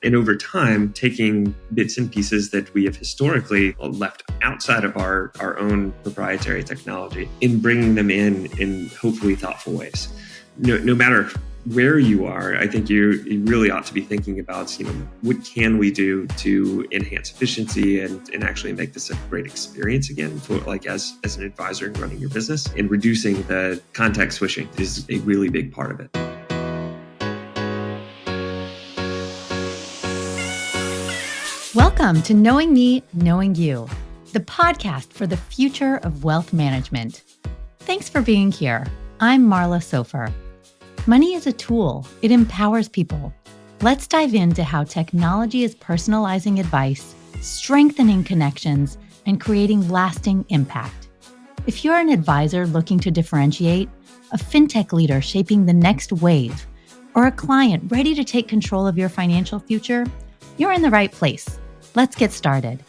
And over time, taking bits and pieces that we have historically left outside of our own proprietary technology and bringing them in hopefully thoughtful ways. No matter where you are, I think you really ought to be thinking about, what can we do to enhance efficiency and actually make this a great experience again for as an advisor in running your business. And reducing the context switching is a really big part of it. Welcome to Knowing Me, Knowing You, the podcast for the future of wealth management. Thanks for being here. I'm Marla Sofer. Money is a tool. It empowers people. Let's dive into how technology is personalizing advice, strengthening connections, and creating lasting impact. If you're an advisor looking to differentiate, a fintech leader shaping the next wave, or a client ready to take control of your financial future, you're in the right place. Let's get started.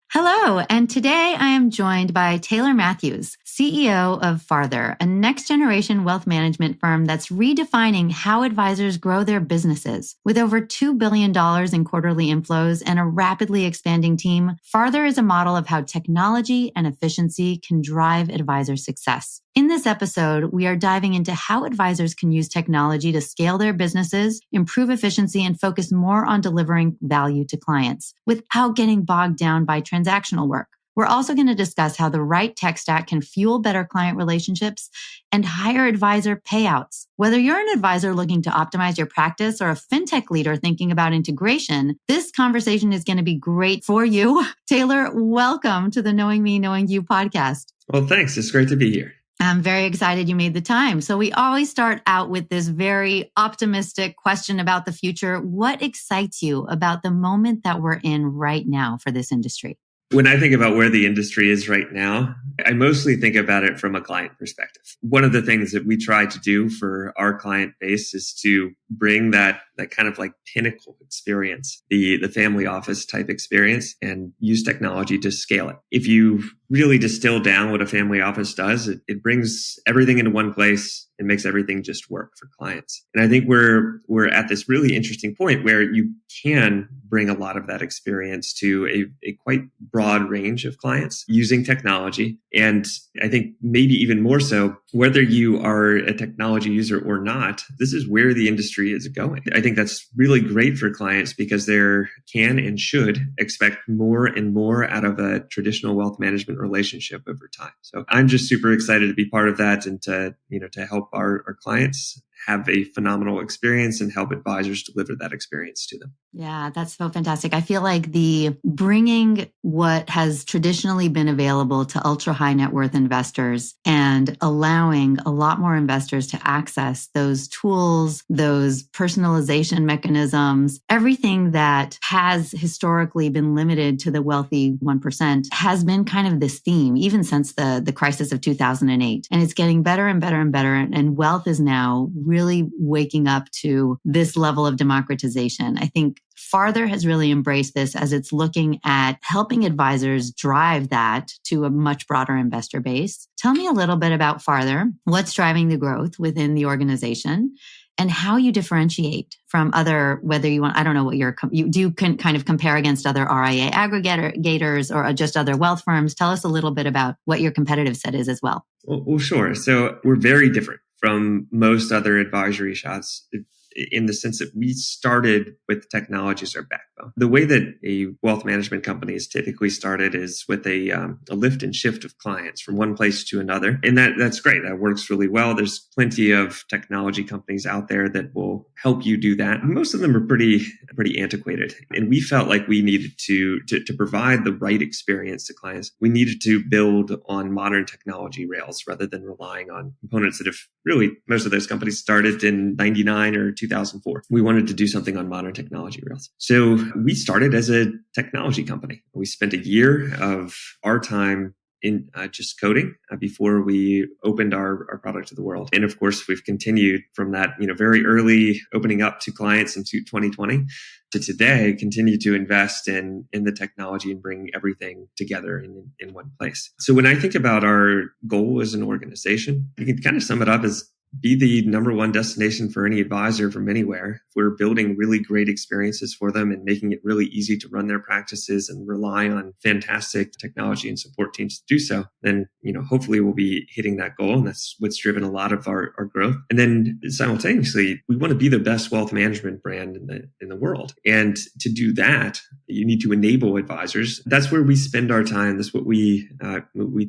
Hello, and today I am joined by Taylor Matthews, CEO of Farther, a next-generation wealth management firm that's redefining how advisors grow their businesses. With over $2 billion in quarterly inflows and a rapidly expanding team, Farther is a model of how technology and efficiency can drive advisor success. In this episode, we are diving into how advisors can use technology to scale their businesses, improve efficiency, and focus more on delivering value to clients without getting bogged down by transactional work. We're also going to discuss how the right tech stack can fuel better client relationships and higher advisor payouts. Whether you're an advisor looking to optimize your practice or a fintech leader thinking about integration, this conversation is going to be great for you. Taylor, welcome to the Knowing Me, Knowing You podcast. Well, thanks. It's great to be here. I'm very excited you made the time. So we always start out with this very optimistic question about the future. What excites you about the moment that we're in right now for this industry? When I think about where the industry is right now, I mostly think about it from a client perspective. One of the things that we try to do for our client base is to bring that kind of pinnacle experience, the family office type experience, and use technology to scale it. If you really distill down what a family office does, it brings everything into one place and makes everything just work for clients. And I think we're at this really interesting point where you can bring a lot of that experience to a quite broad range of clients using technology. And I think maybe even more so, whether you are a technology user or not, this is where the industry is going. I think that's really great for clients because they can and should expect more and more out of a traditional wealth management relationship over time. So I'm just super excited to be part of that and to help our clients have a phenomenal experience and help advisors deliver that experience to them. Yeah, that's so fantastic. I feel like the bringing what has traditionally been available to ultra high net worth investors and allowing a lot more investors to access those tools, those personalization mechanisms, everything that has historically been limited to the wealthy 1% has been kind of this theme, even since the crisis of 2008. And it's getting better and better and better. And wealth is now really waking up to this level of democratization. I think Farther has really embraced this as it's looking at helping advisors drive that to a much broader investor base. Tell me a little bit about Farther, what's driving the growth within the organization, and how you differentiate from other, whether you want, I don't know what you can kind of compare against other RIA aggregators or just other wealth firms. Tell us a little bit about what your competitive set is as well. Well, sure. So we're very different from most other advisory shops in the sense that we started with technology as our backbone. The way that a wealth management company is typically started is with a lift and shift of clients from one place to another. And that's great. That works really well. There's plenty of technology companies out there that will help you do that. Most of them are pretty antiquated. And we felt like we needed to provide the right experience to clients. We needed to build on modern technology rails rather than relying on components that have really, most of those companies started in 99 or 2004. We wanted to do something on modern technology rails. So we started as a technology company. We spent a year of our time in just coding before we opened our product to the world. And of course, we've continued from that, very early opening up to clients into 2020 to today, continue to invest in the technology and bring everything together in one place. So when I think about our goal as an organization, you can kind of sum it up as be the number one destination for any advisor from anywhere. If we're building really great experiences for them and making it really easy to run their practices and rely on fantastic technology and support teams to do so, then, hopefully we'll be hitting that goal. And that's what's driven a lot of our growth. And then simultaneously, we want to be the best wealth management brand in the world. And to do that, you need to enable advisors. That's where we spend our time. That's what we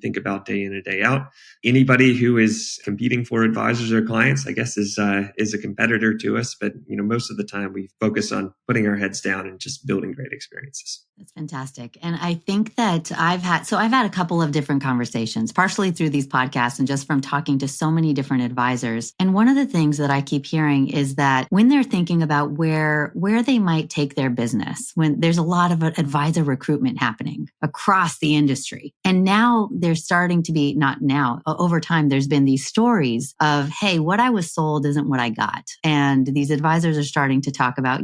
think about day in and day out. Anybody who is competing for advisors or clients, I guess, is a competitor to us. But most of the time, we focus on putting our heads down and just building great experiences. That's fantastic. And I think that I've had a couple of different conversations, partially through these podcasts and just from talking to so many different advisors. And one of the things that I keep hearing is that when they're thinking about where they might take their business, when there's a lot of advisor recruitment happening across the industry. And now there's starting to be, not now, over time, there's been these stories of, hey, what I was sold isn't what I got. And these advisors are starting to talk about,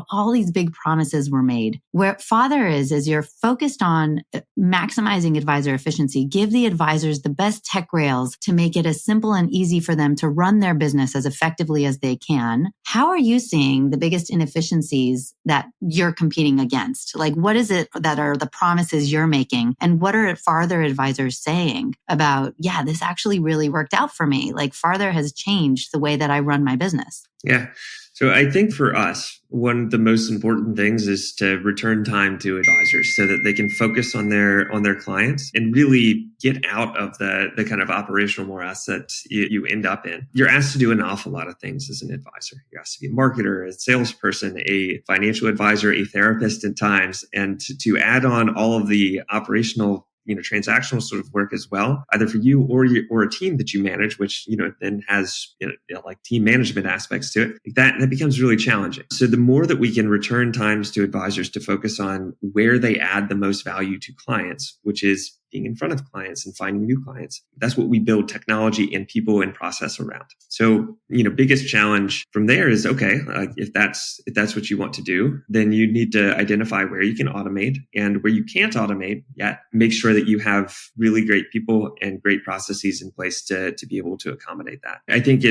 all these big promises were made. Where Father is you're focused on maximizing advisor efficiency, give the advisors the best tech rails to make it as simple and easy for them to run their business as effectively as they can. How are you seeing the biggest inefficiencies that you're competing against? Like, what is it that are the promises you're making? And what are Farther advisors saying about, this actually really worked out for me? Like, Farther has changed the way that I run my business. Yeah. So I think for us, one of the most important things is to return time to advisors so that they can focus on their clients and really get out of the kind of operational morass that you end up in. You're asked to do an awful lot of things as an advisor. You're asked to be a marketer, a salesperson, a financial advisor, a therapist at times, and to add on all of the operational transactional sort of work as well, either for you or a team that you manage, which, then has, like team management aspects to it. Like that becomes really challenging. So the more that we can return times to advisors to focus on where they add the most value to clients, which is being in front of clients and finding new clients. That's what we build technology and people and process around. So, biggest challenge from there is, okay, if that's what you want to do, then you need to identify where you can automate, and where you can't automate yet, make sure that you have really great people and great processes in place to be able to accommodate that. I think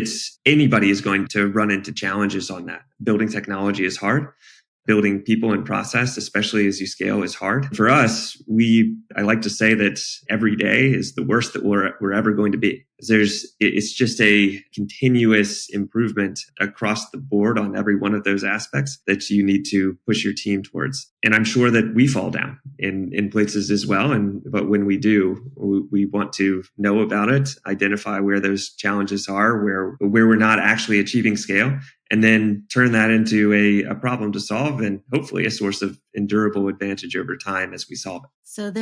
anybody is going to run into challenges on that. Building technology is hard. Building people and process, especially as you scale, is hard. For us, I like to say that every day is the worst that we're ever going to be. It's just a continuous improvement across the board on every one of those aspects that you need to push your team towards. And I'm sure that we fall down in places as well. But when we do, we want to know about it, identify where those challenges are, where we're not actually achieving scale, and then turn that into a problem to solve, and hopefully a source of endurable advantage over time as we solve it. So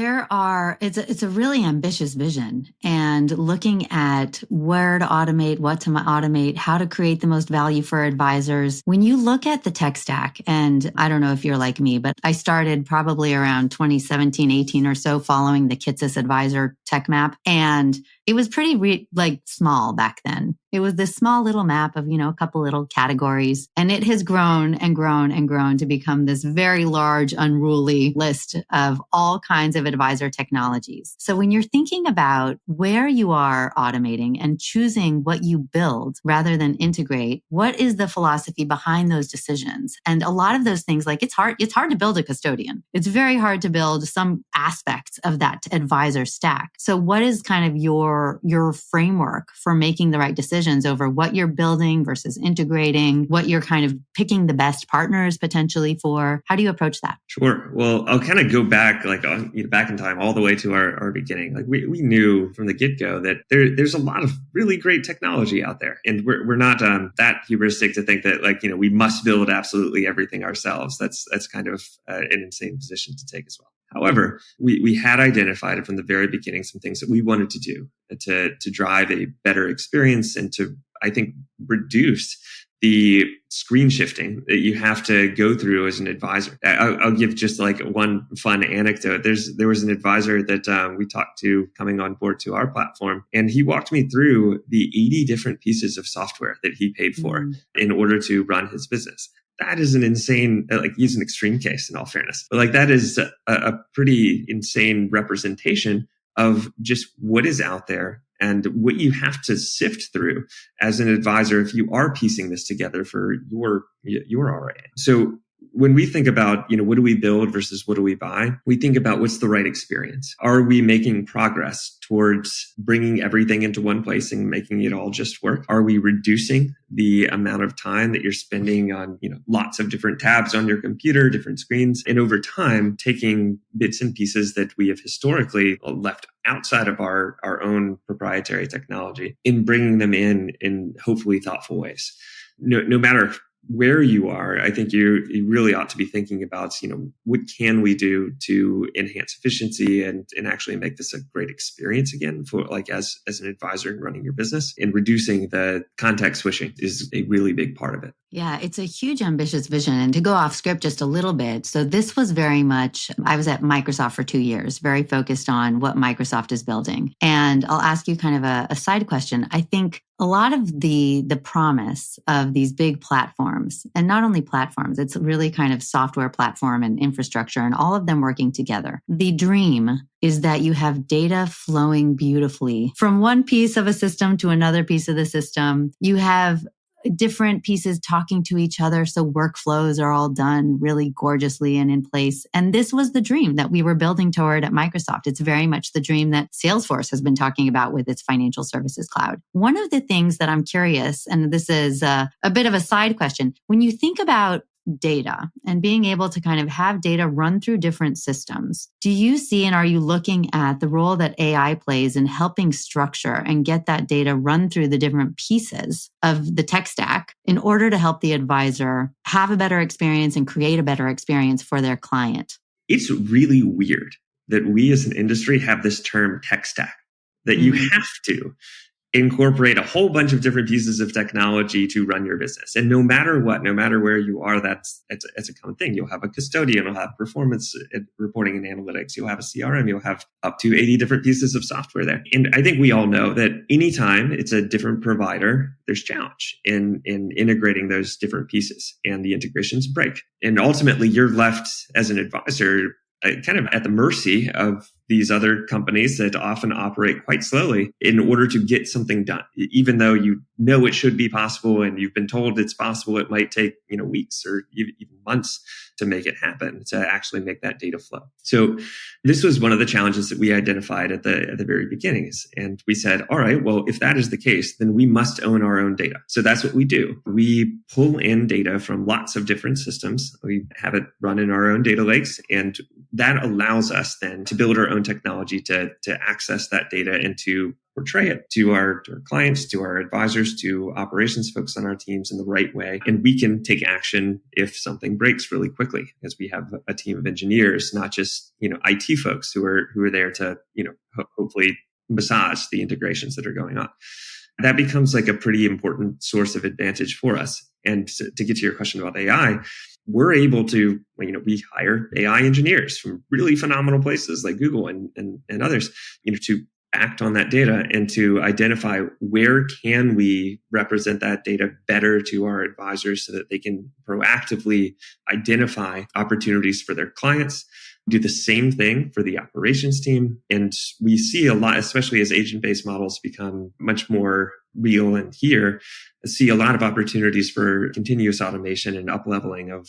it's a really ambitious vision, and looking at where to automate, what to automate, how to create the most value for advisors. When you look at the tech stack, and I don't know if you're like me, but I started probably around 2017, 18 or so following the Kitsis Advisor tech map. And it was pretty small back then. It was this small little map of, a couple little categories, and it has grown and grown and grown to become this very large, unruly list of all kinds of advisor technologies. So when you're thinking about where you are automating and choosing what you build rather than integrate, what is the philosophy behind those decisions? And a lot of those things, it's hard to build a custodian. It's very hard to build some aspects of that advisor stack. So what is kind of your framework for making the right decisions over what you're building versus integrating, what you're kind of picking the best partners potentially for? How do you approach that? Sure. Well, I'll kind of go back back in time all the way to our beginning. We knew from the get-go that there's a lot of really great technology out there, and we're not that hubristic to think that we must build absolutely everything ourselves. That's kind of an insane position to take as well. However, we had identified from the very beginning some things that we wanted to do to drive a better experience and to, I think, reduce the screen shifting that you have to go through as an advisor. I'll give just like one fun anecdote. There was an advisor that we talked to coming on board to our platform, and he walked me through the 80 different pieces of software that he paid for in order to run his business. That is an insane, like he's an extreme case in all fairness, but like that is a pretty insane representation of just what is out there and what you have to sift through as an advisor if you are piecing this together for your RIA. So when we think about, what do we build versus what do we buy, we think about what's the right experience. Are we making progress towards bringing everything into one place and making it all just work? Are we reducing the amount of time that you're spending on, lots of different tabs on your computer, different screens, and over time taking bits and pieces that we have historically left outside of our own proprietary technology and bringing them in hopefully thoughtful ways? No matter where you are, I think you really ought to be thinking about, what can we do to enhance efficiency and actually make this a great experience again for like as an advisor in running your business, and reducing the context switching is a really big part of it. Yeah, it's a huge, ambitious vision. And to go off script just a little bit. So this was very much, I was at Microsoft for 2 years, very focused on what Microsoft is building. And I'll ask you kind of a side question. I think a lot of the promise of these big platforms, and not only platforms, it's really kind of software platform and infrastructure and all of them working together. The dream is that you have data flowing beautifully from one piece of a system to another piece of the system. You have different pieces talking to each other. So workflows are all done really gorgeously and in place. And this was the dream that we were building toward at Microsoft. It's very much the dream that Salesforce has been talking about with its financial services cloud. One of the things that I'm curious, and this is a bit of a side question, when you think about data and being able to kind of have data run through different systems, do you see and are you looking at the role that AI plays in helping structure and get that data run through the different pieces of the tech stack in order to help the advisor have a better experience and create a better experience for their client? It's really weird that we as an industry have this term tech stack, that you have to incorporate a whole bunch of different pieces of technology to run your business. And no matter what, no matter where you are, it's a common thing. You'll have a custodian, you'll have performance reporting and analytics, you'll have a CRM, you'll have up to 80 different pieces of software there. And I think we all know that anytime it's a different provider, there's challenge in integrating those different pieces, and the integrations break. And ultimately, you're left as an advisor kind of at the mercy of these other companies that often operate quite slowly in order to get something done. Even though you know it should be possible and you've been told it's possible, it might take weeks or even months to make it happen, to actually make that data flow. So this was one of the challenges that we identified at the very beginnings. And we said, all right, well, if that is the case, then we must own our own data. So that's what we do. We pull in data from lots of different systems. We have it run in our own data lakes, and that allows us then to build our own technology to access that data and to portray it to our clients, to our advisors, to operations folks on our teams in the right way. And we can take action if something breaks really quickly, because we have a team of engineers, not just, IT folks who are there to, hopefully massage the integrations that are going on. That becomes like a pretty important source of advantage for us. And to get to your question about AI, we're able to, we hire AI engineers from really phenomenal places like Google and others, to act on that data and to identify where can we represent that data better to our advisors so that they can proactively identify opportunities for their clients. Do the same thing for the operations team. And we see a lot, especially as agent-based models become much more real and here, see a lot of opportunities for continuous automation and up-leveling of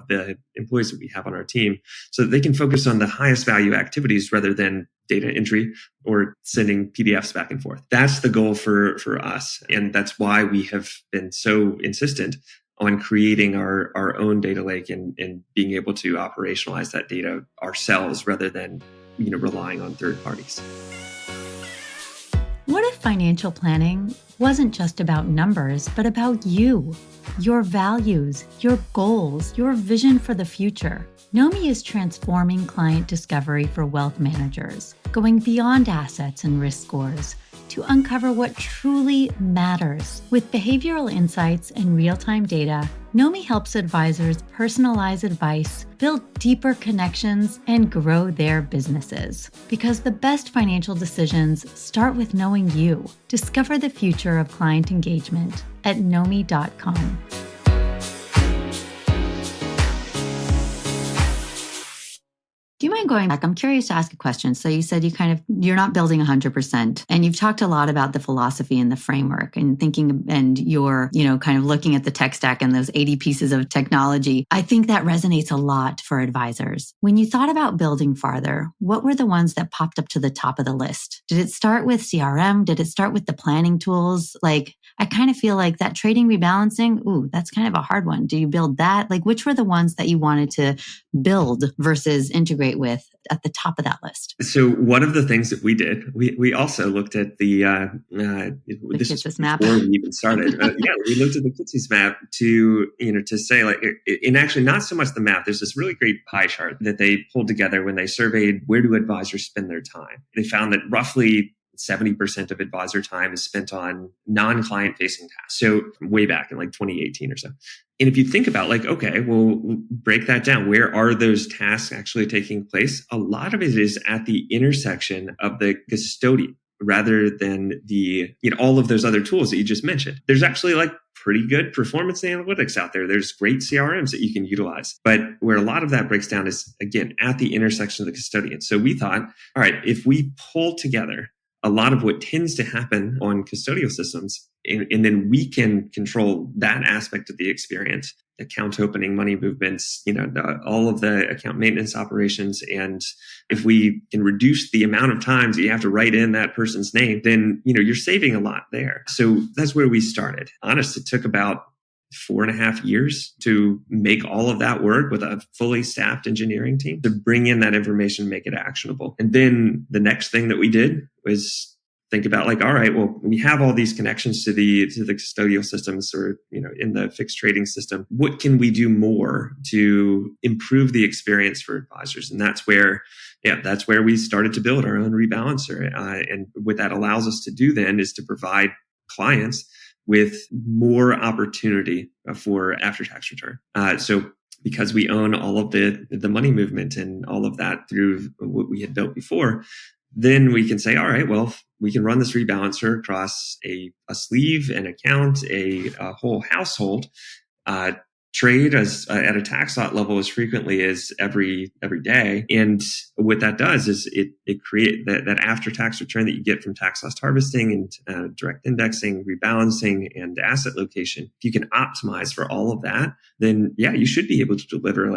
the employees that we have on our team so that they can focus on the highest value activities rather than data entry or sending PDFs back and forth. That's the goal for us. And that's why we have been so insistent on creating our own data lake and being able to operationalize that data ourselves rather than relying on third parties. What if financial planning wasn't just about numbers, but about you, your values, your goals, your vision for the future? Nomi is transforming client discovery for wealth managers, going beyond assets and risk scores to uncover what truly matters. With behavioral insights and real-time data, Nomi helps advisors personalize advice, build deeper connections, and grow their businesses. Because the best financial decisions start with knowing you. Discover the future of client engagement at Nomi.com. Do you mind going back? I'm curious to ask a question. So you said you're not building 100%, and you've talked a lot about the philosophy and the framework and thinking, and you're, kind of looking at the tech stack and those 80 pieces of technology. I think that resonates a lot for advisors. When you thought about building farther, what were the ones that popped up to the top of the list? Did it start with CRM? Did it start with the planning tools? I kind of feel like that trading rebalancing, that's kind of a hard one. Do you build that? Which were the ones that you wanted to build versus integrate with at the top of that list? So one of the things that we did, we also looked at the Kitces map before we even started. We looked at the Kitces map to say and actually not so much the map. There's this really great pie chart that they pulled together when they surveyed where do advisors spend their time. They found that roughly 70% of advisor time is spent on non-client facing tasks. So way back in 2018 or so. And if you think about okay, we'll break that down. Where are those tasks actually taking place? A lot of it is at the intersection of the custodian rather than the, all of those other tools that you just mentioned. There's actually pretty good performance analytics out there. There's great CRMs that you can utilize. But where a lot of that breaks down is, again, at the intersection of the custodian. So we thought, all right, if we pull together a lot of what tends to happen on custodial systems, and then we can control that aspect of the experience, account opening, money movements, all of the account maintenance operations. And if we can reduce the amount of times that you have to write in that person's name, then, you're saving a lot there. So that's where we started. Honest, it took about 4.5 years to make all of that work with a fully staffed engineering team to bring in that information, make it actionable. And then the next thing that we did was think about all right, well, we have all these connections to the custodial systems or, in the fixed trading system. What can we do more to improve the experience for advisors? And that's where we started to build our own rebalancer. And what that allows us to do then is to provide clients with more opportunity for after-tax return. So because we own all of the money movement and all of that through what we had built before, then we can say, all right, well, we can run this rebalancer across a sleeve, an account, a whole household, trade as at a tax lot level as frequently as every day. And what that does is it create that after tax return that you get from tax loss harvesting and direct indexing, rebalancing, and asset location. If you can optimize for all of that, then you should be able to deliver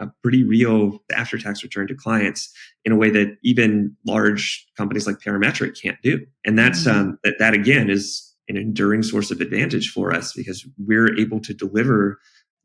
a pretty real after tax return to clients in a way that even large companies like Parametric can't do. And that's that again is an enduring source of advantage for us because we're able to deliver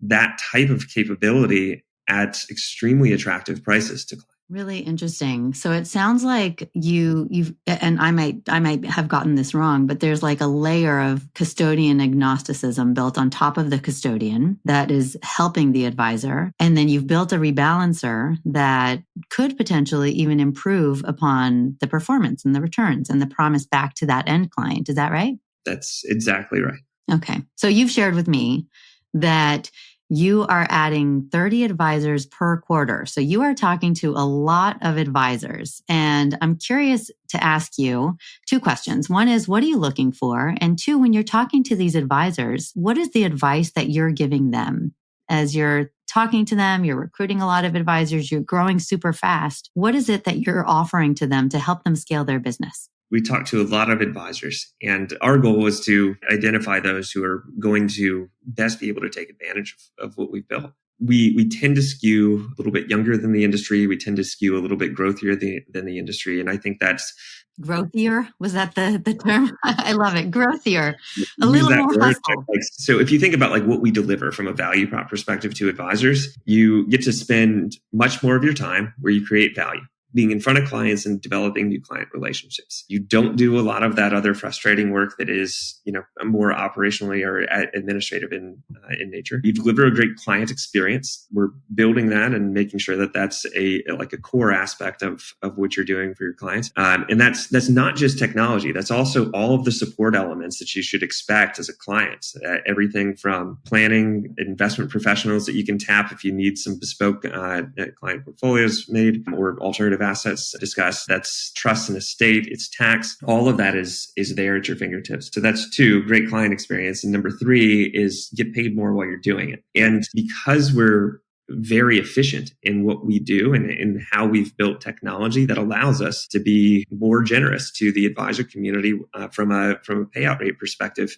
that type of capability at extremely attractive prices to clients. Really interesting. So it sounds like you've, and I might have gotten this wrong, but there's a layer of custodian agnosticism built on top of the custodian that is helping the advisor. And then you've built a rebalancer that could potentially even improve upon the performance and the returns and the promise back to that end client. Is that right? That's exactly right. Okay. So you've shared with me that you are adding 30 advisors per quarter. So you are talking to a lot of advisors. And I'm curious to ask you 2 questions. One is, what are you looking for? And 2, when you're talking to these advisors, what is the advice that you're giving them? As you're talking to them, you're recruiting a lot of advisors, you're growing super fast. What is it that you're offering to them to help them scale their business? We talked to a lot of advisors, and our goal was to identify those who are going to best be able to take advantage of what we've built. We tend to skew a little bit younger than the industry. We tend to skew a little bit growthier than the industry. And I think that's... Growthier? Was that the term? I love it. Growthier. A little more hustle. So if you think about what we deliver from a value prop perspective to advisors, you get to spend much more of your time where you create value. being in front of clients and developing new client relationships. You don't do a lot of that other frustrating work that is, more operationally or administrative in nature. You deliver a great client experience. We're building that and making sure that that's a core aspect of what you're doing for your clients. And that's not just technology. That's also all of the support elements that you should expect as a client. Everything from planning, investment professionals that you can tap if you need some bespoke client portfolios made or alternative assets discussed. That's trust and estate. It's tax. All of that is there at your fingertips. So that's 2, great client experience. And number 3 is get paid more while you're doing it. And because we're very efficient in what we do and in how we've built technology that allows us to be more generous to the advisor community from a payout rate perspective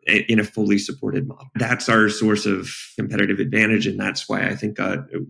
in a fully supported model. That's our source of competitive advantage. And that's why I think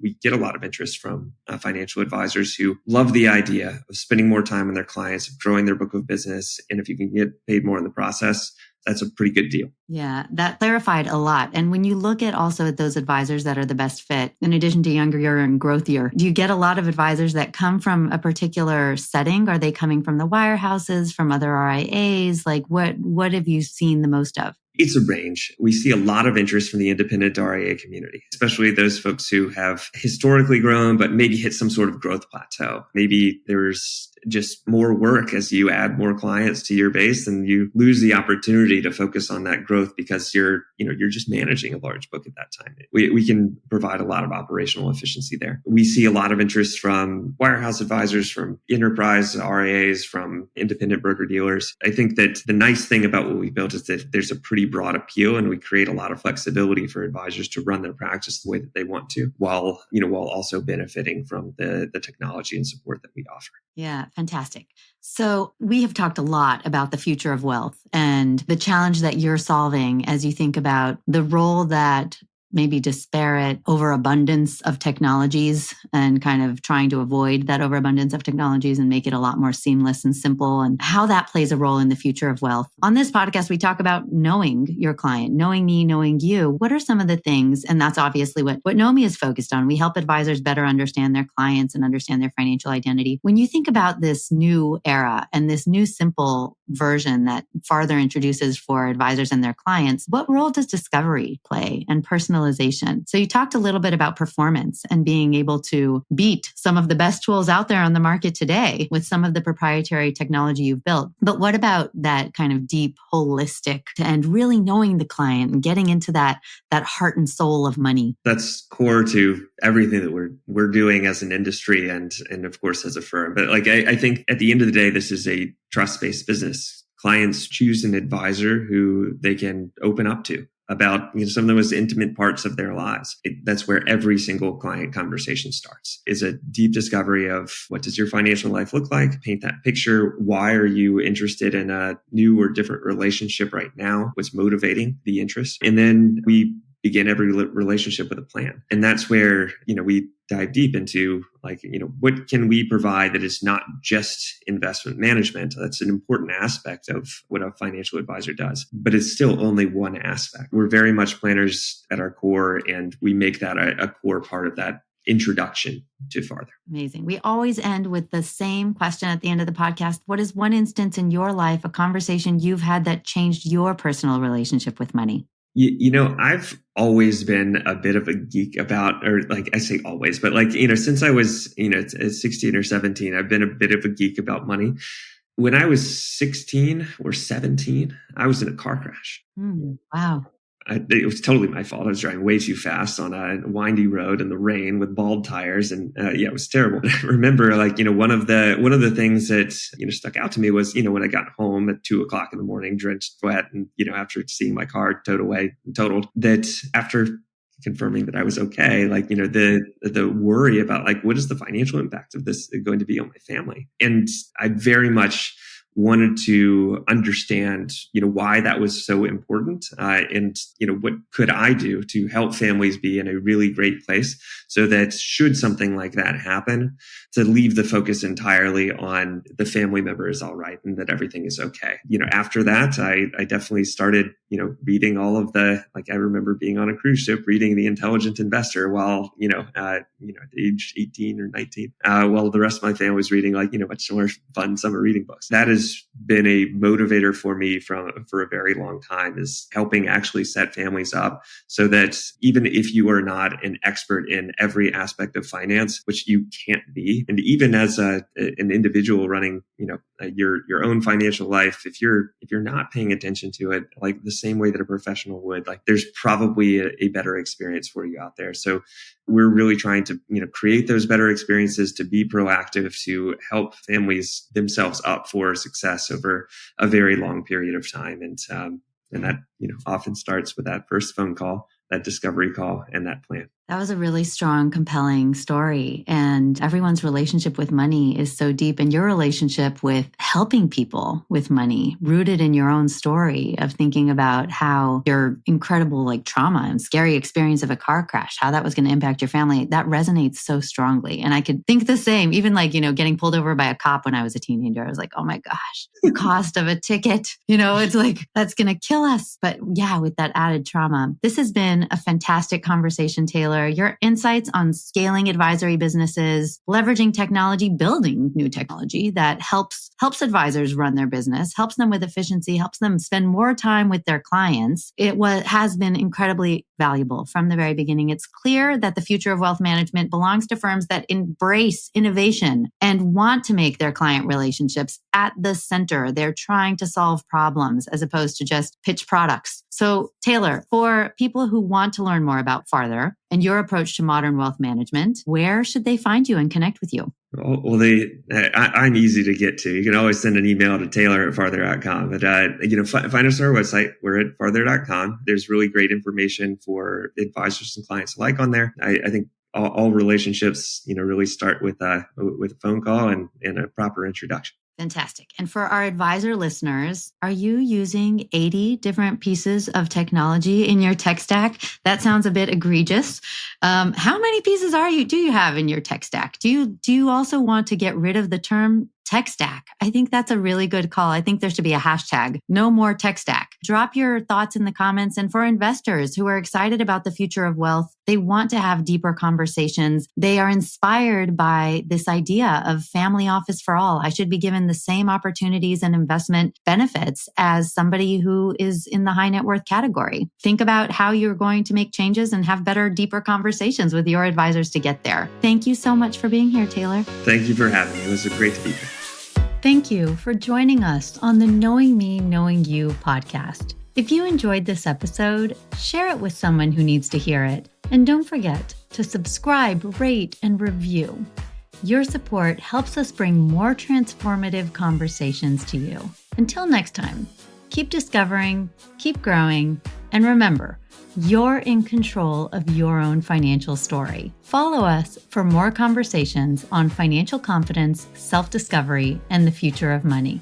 we get a lot of interest from financial advisors who love the idea of spending more time on their clients, of growing their book of business. And if you can get paid more in the process, that's a pretty good deal. Yeah, that clarified a lot. And when you look at also at those advisors that are the best fit, in addition to younger and growthier, do you get a lot of advisors that come from a particular setting? Are they coming from the wirehouses, from other RIAs? Like what have you seen the most of? It's a range. We see a lot of interest from the independent RIA community, especially those folks who have historically grown, but maybe hit some sort of growth plateau. Maybe there's just more work as you add more clients to your base and you lose the opportunity to focus on that growth because you're just managing a large book at that time. We can provide a lot of operational efficiency there. We see a lot of interest from wirehouse advisors, from enterprise RIAs, from independent broker dealers. I think that the nice thing about what we built is that there's a pretty broad appeal and we create a lot of flexibility for advisors to run their practice the way that they want to while also benefiting from the technology and support that we offer. Yeah, fantastic. So we have talked a lot about the future of wealth and the challenge that you're solving as you think about the role that maybe disparate overabundance of technologies and kind of trying to avoid that overabundance of technologies and make it a lot more seamless and simple and how that plays a role in the future of wealth. On this podcast, we talk about knowing your client, knowing me, knowing you. What are some of the things? And that's obviously what Nomi is focused on. We help advisors better understand their clients and understand their financial identity. When you think about this new era and this new simple version that farther introduces for advisors and their clients, what role does discovery play and personalization? So you talked a little bit about performance and being able to beat some of the best tools out there on the market today with some of the proprietary technology you've built. But what about that kind of deep, holistic, and really knowing the client and getting into that heart and soul of money? That's core to everything that we're doing as an industry and of course as a firm. But I think at the end of the day, this is a trust-based business. Clients choose an advisor who they can open up to about some of the most intimate parts of their lives. That's where every single client conversation starts, is a deep discovery of what does your financial life look like? Paint that picture. Why are you interested in a new or different relationship right now? What's motivating the interest? And then we begin every relationship with a plan. And that's where, we dive deep into what can we provide that is not just investment management? That's an important aspect of what a financial advisor does, but it's still only one aspect. We're very much planners at our core, and we make that a core part of that introduction to farther. Amazing. We always end with the same question at the end of the podcast. What is one instance in your life, a conversation you've had that changed your personal relationship with money? I've always been a bit of a geek about, or I say always, but since I was, 16 or 17, I've been a bit of a geek about money. When I was 16 or 17, I was in a car crash. Wow. It was totally my fault. I was driving way too fast on a windy road in the rain with bald tires. And it was terrible. I remember one of the things that, stuck out to me was, when I got home at 2:00 in the morning, drenched wet. And, after seeing my car totaled, that after confirming that I was okay, the worry about what is the financial impact of this going to be on my family? And I very much wanted to understand, why that was so important, and what could I do to help families be in a really great place, so that should something like that happen, to leave the focus entirely on the family member is all right and that everything is okay. After that, I definitely started, reading all of I remember being on a cruise ship reading The Intelligent Investor while, at age 18 or 19, while the rest of my family was reading much more fun summer reading books. That has been a motivator for me for a very long time, is helping actually set families up so that even if you are not an expert in every aspect of finance, which you can't be, and even as an individual running, your own financial life, if you're not paying attention to it like the same way that a professional would, there's probably a better experience for you out there. So we're really trying to, create those better experiences, to be proactive, to help families themselves up for success over a very long period of time. And that, often starts with that first phone call, that discovery call, and that plan. That was a really strong, compelling story. And everyone's relationship with money is so deep. And your relationship with helping people with money, rooted in your own story of thinking about how your incredible trauma and scary experience of a car crash, how that was going to impact your family, that resonates so strongly. And I could think the same, even getting pulled over by a cop when I was a teenager. I was like, oh my gosh, the cost of a ticket, it's that's going to kill us. But yeah, with that added trauma, this has been a fantastic conversation, Taylor. Your insights on scaling advisory businesses, leveraging technology, building new technology that helps advisors run their business, helps them with efficiency, helps them spend more time with their clients. Has been incredibly valuable from the very beginning. It's clear that the future of wealth management belongs to firms that embrace innovation and want to make their client relationships at the center. They're trying to solve problems as opposed to just pitch products. So Taylor, for people who want to learn more about Farther and your approach to modern wealth management, where should they find you and connect with you? Well, I'm easy to get to. You can always send an email to taylor@farther.com. But, find us on our website. We're at farther.com. There's really great information for advisors and clients alike on there. I think all relationships, really start with a phone call and a proper introduction. Fantastic. And for our advisor listeners, are you using 80 different pieces of technology in your tech stack? That sounds a bit egregious. How many pieces do you have in your tech stack? Do you also want to get rid of the term tech stack? I think that's a really good call. I think there should be a hashtag, no more tech stack. Drop your thoughts in the comments. And for investors who are excited about the future of wealth, they want to have deeper conversations. They are inspired by this idea of family office for all. I should be given the same opportunities and investment benefits as somebody who is in the high net worth category. Think about how you're going to make changes and have better, deeper conversations with your advisors to get there. Thank you so much for being here, Taylor. Thank you for having me. It was great to be here. Thank you for joining us on the Knowing Me, Knowing You podcast. If you enjoyed this episode, share it with someone who needs to hear it. And don't forget to subscribe, rate, and review. Your support helps us bring more transformative conversations to you. Until next time, keep discovering, keep growing, and remember, you're in control of your own financial story. Follow us for more conversations on financial confidence, self-discovery, and the future of money.